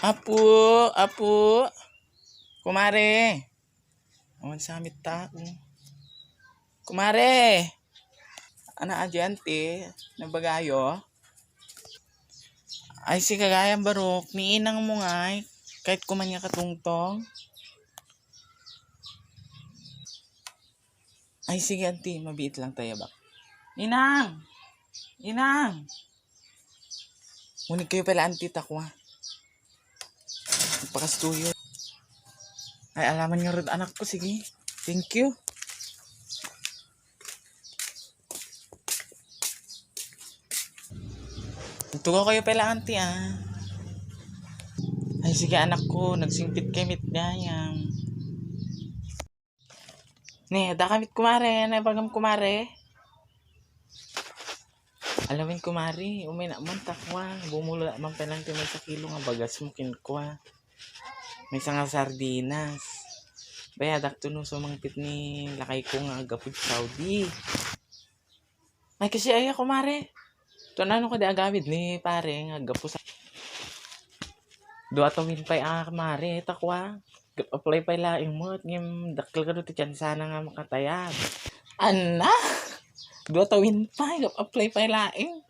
Apo, apo, kumare. Awan samit ta. Kumare. Ana adyante, nabagayo. Ay si kagayang barok, ni inang mo ngay. Kahit kumanya katungtong. Ay sige auntie, mabiit lang tayo ba? Inang! Inang! Ngunit kayo pala auntie takwa. Pakastuyo. Ay alaman nyo rin anak ko, sige. Thank you. Tugo kayo pala auntie ah. Ay sige anak ko, nagsingpit kemit gayang. Ne, da kamit kumare, na bagam kumare. Alamin kumari, umay na man takwa. Bumula man pelang timay sa kilo nga bagas mo kinkwa. May nga sardinas. Bayadak to no so mangpit ni lakay ko nga agapod Saudi. Ay kasi ay kumare. To na ano ko di agawid ni pare nga agapo sa do atawin pay kumare takwa. Apply pay laing mo at ngim dakkel ka do ti sana nga makatayag. Ana! Do atawin pay apply pay laing.